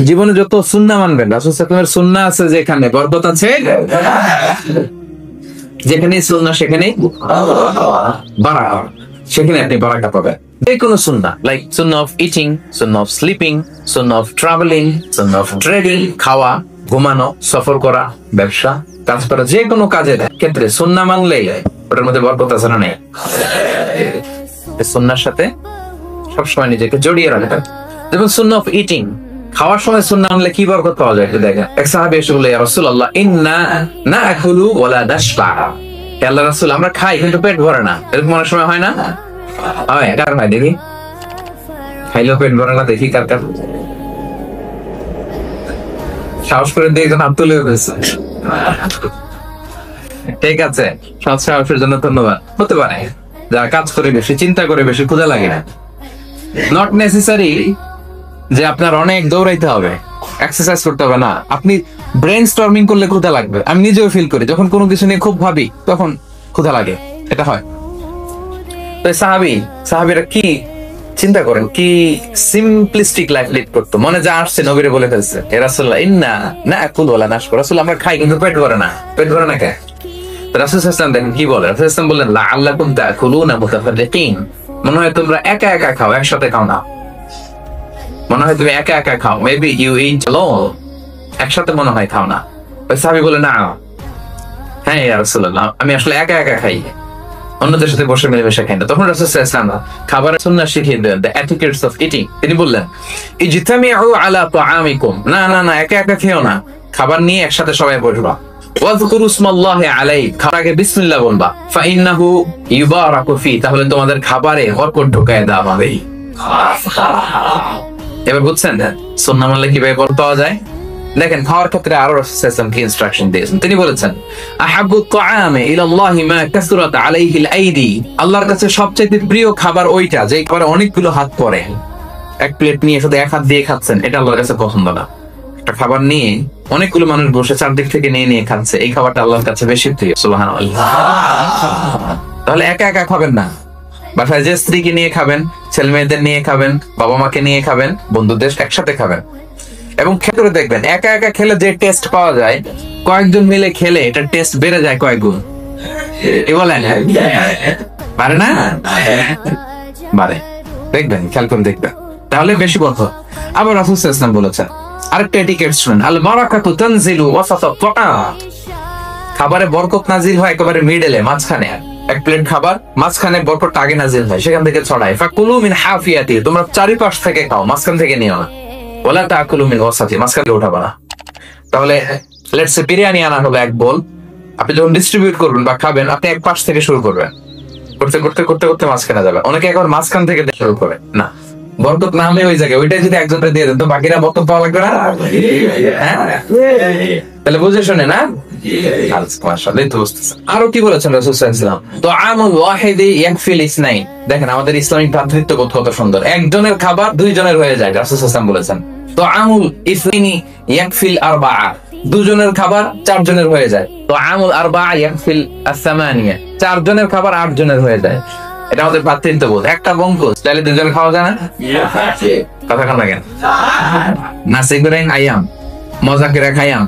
জীবনে যত সুন্নাহ মানবেন, রাসূল সাল্লাল্লাহু আলাইহি ওয়াসাল্লামের সুন্নাহ আছে, যেখানে বরকত আছে, যেখানে সুন্নাহ সেখানে বারাকা, সেখানে আপনি বারাকা পাবেন। যে কোনো সুন্নাহ, like Sunnah of eating, Sunnah of sleeping, Sunnah of travelling, Sunnah of trading, খাওয়া, ঘুমানো, সফর করা, ব্যবসা, কাজ করা, যে কোনো কাজের ক্ষেত্রে সুন্নাহ মানলেই ওটার মধ্যে বরকত আছে না নেই? সুন্নাহর সাথে সবসময় নিজেকে জড়িয়ে রাখবেন। যেমন সুন্নাহ অফ ইটিং, খাওয়ার সময় সুন্নাহ মানলে কি বরকত পাওয়া যায় দেখেন। এক সাহাবী এসে বলল, ইয়া রাসূলুল্লাহ, ইন্না নাআকুলু ওয়া লা নাশবা। হে আল্লাহর রাসূল, আমরা খাই কিন্তু পেট ভরে না। এরকম অনেক সময় হয় না? হয়, কার হয় দেখি? খাইলেও পেট ভরে না, দেখি কার কার। সাহস করে দিয়ে একজন হাত তুলে ফেলছে। ঠিক আছে, সাহসের জন্য ধন্যবাদ। হতে পারে যারা কাজ করে বেশি, চিন্তা করে বেশি, ক্ষুধা লাগে না। নট নেসেসারি যে আপনার অনেক দৌড়াইতে হবে, এক্সারসাইজ করতে হবে না। আপনি ব্রেন স্টর্মিং করলে ক্ষুধা লাগবে। আমি নিজেও ফিল করি, যখন কোনো কিছু নিয়ে খুব ভাবি তখন ক্ষুধা লাগে, এটা হয়। তো সাহাবীরা কি চিন্তা করেন, কি সিম্পলিস্টিক লাইফ লিড করতো। মনে যা আসছে নবীরে বলে ফেলছে, হে রাসূলুল্লাহ, ইন্না নাআকুলু ওয়া লা নাশবা। রাসূল, আমরা খাই কিন্তু পেট ভরে না। পেট ভরে না কে? রাসূল সাল্লাল্লাহু আলাইহি ওয়াসাল্লাম দেখেন কি বলে। রাসূল সাল্লাল্লাহু আলাইহি ওয়াসাল্লাম বললেন, লাআল্লাকুম তাকুলুনা মুতাফাররিকিন। মনে হয় তোমরা একা একা খাও, একসাথে খাও না। মনে হয় তুমি একা একা খাও, মেবি ইউ ইট অ্যালোন। একসাথে মনে হয় খাও না। ওই সাহাবী বলে, না, হ্যাঁ ইয়া রাসূলুল্লাহ, আমি আসলে একা একা খাই, অন্যদের সাথে বসে মিলেমিশে খাই না। তখন রাসূল সাল্লাল্লাহু আলাইহি ওয়াসাল্লাম খাবারের সুন্নাহ শিখিয়ে দিলেন, দ্য এটিকেটস অফ ইটিং। তিনি বললেন, ইজতামিউ আলা তাআমিকুম। না না না, একা একা খেও না, খাবার নিয়ে একসাথে সবাই বসবা। ওয়াযকুরু ইসমাল্লাহি আলাইহি, খাবার আগে বিসমিল্লাহ বলবা। ফাইন্নাহু ইউবারাকু ফি, তাহলে তোমাদের খাবারে বরকত ঢুকায় দেওয়া হবে। এবার বুঝছেন সুন্নাহ মানলে কিভাবে বরকত পাওয়া যায়? দেখেন, খাওয়ার ক্ষেত্রে আরো রাসূল সাল্লাল্লাহু আলাইহি ওয়াসাল্লাম কি ইনস্ট্রাকশন দিয়েছেন। তিনি বলেছেন, আহাব্বু আত-তাআমি ইলাল্লাহি মা কাসরাত আলাইহি আল-আইদি। আল্লাহর কাছে সবচেয়ে প্রিয় খাবার ওইটা যে খাবারে অনেকগুলো হাত পড়ে। এক প্লেট নিয়ে শুধু এক হাত দিয়ে খাচ্ছেন, এটা আল্লাহর কাছে পছন্দ না। একটা খাবার নিয়ে অনেকগুলো মানুষ বসে চারদিক থেকে নিয়ে নিয়ে খাচ্ছে, এই খাবারটা আল্লাহর কাছে বেশি প্রিয়। সুবহানাল্লাহ। তাহলে একা একা খাবেন না, বাসায় যে স্ত্রীকে নিয়ে খাবেন, ছেলে মেয়েদের নিয়ে খাবেন, বাবা মাকে নিয়ে খাবেন, বন্ধুদের একসাথে খাবেন। এবং খেতে দেখবেন, একা একা খেলে যে টেস্ট পাওয়া যায়, কয়েকজন মিলে খেলে এটা টেস্ট বেড়ে যায় কয়েক গুণ। কি বলেন? পারে না? বারে, দেখবেন, খেয়াল করে দেখবেন, তাহলে বেশি বরকত। আবার রাসূল সাল্লাল্লাহু আলাইহি ওয়াসাল্লাম বলেছেন, আরেকটা এটিকেট শুনুন, আল বারাকাতু তানজিলু ওয়াসাতা তাআম। খাবারে বরকত নাজিল হয় একেবারে মিডলে, মাঝখানে। এক প্লেট খাবার, মাঝখানে বরকতটা আগে নাজিল হয়, সেখান থেকে ছড়ায়। ফাকুলু মিন হাফিয়াতি, তোমরা চারিপাশ থেকে খাও, মাঝখান থেকে নিও না। ওয়ালা তাকুলু মিন ওয়াসাতি, মাঝখানে উঠাবা না। তাহলে লেটস সে বিরিয়ানি আনা হলো এক বোল, আপনি যখন ডিস্ট্রিবিউট করবেন বা খাবেন, আপনি এক পাশ থেকে শুরু করবেন, করতে করতে করতে করতে মাঝখানে যাবে। অনেকে একবার মাঝখান থেকে শুরু করে না, বরকত না হলে ওই জায়গায় ওইটাই যদি একজনকে দিয়ে দেন, তো বাকিরা বরকত পাওয়া লাগবে না। তাহলে বুঝে শুনে না। আরো কি বলেছেন রাসূল সাল্লাল্লাহু আলাইহি ওয়াসাল্লাম, তুআমুল ওয়াহিদি ইয়াকফিল ইসনাইন। দেখেন আমাদের ইসলামিক ভ্রাতৃত্ববোধ কত সুন্দর। একজনের খাবার দুইজনের হয়ে যায়। রাসূল সাল্লাল্লাহু আলাইহি ওয়াসাল্লাম বলেছেন, তুআমুল ইসনাইনি ইয়াকফিল আরবাআ। দুজনের খাবার চারজনের হয়ে যায়। তুআমুল আরবাআ ইয়াকফিল আস-সামানিয়া। চারজনের খাবার আটজনের হয়ে যায়। এটা আমাদের ভ্রাতৃত্ববোধ। একটা বঙ্কুস তাহলে দুজন খাওয়া যায় না? কথা কান লাগেন। নাসি গোরেং আয়াম, মজা করে খাইয়াম।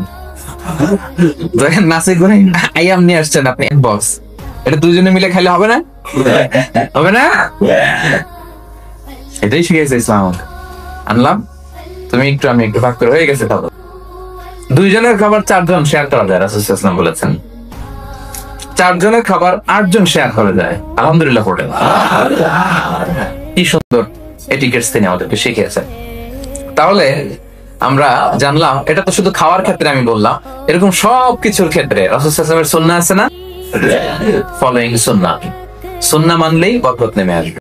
দেখেন, নাসি গোরেং আয়াম নিয়ে আসছেন আপনি এক বক্স, এটা দুজনে মিলে খাইলে হবে না? হবে না? এটাই শিখিয়েছে ইসলাম। আনলাম, তুমি একটু আমি একটু ভাগ করে হয়ে গেছে। তাহলে দুইজনের খাবার চারজন শেয়ার করা যায়, রাসূল সাল্লাল্লাহু আলাইহি ওয়াসাল্লাম বলেছেন। চারজনের খাবার আটজন শেয়ার করা যায়। আলহামদুলিল্লাহ পড়েন, কি সুন্দর এটিকেটস তিনি আমাদেরকে শিখিয়েছেন। তাহলে আমরা জানলাম, এটা তো শুধু খাওয়ার ক্ষেত্রে আমি বললাম, এরকম সব কিছুর ক্ষেত্রে রাসূল সাল্লাল্লাহু আলাইহি ওয়াসাল্লামের সুন্নাহ আছে না? ফলোইং সুন্নাহ, সুন্নাহ মানলেই বরকত নেমে আসবে।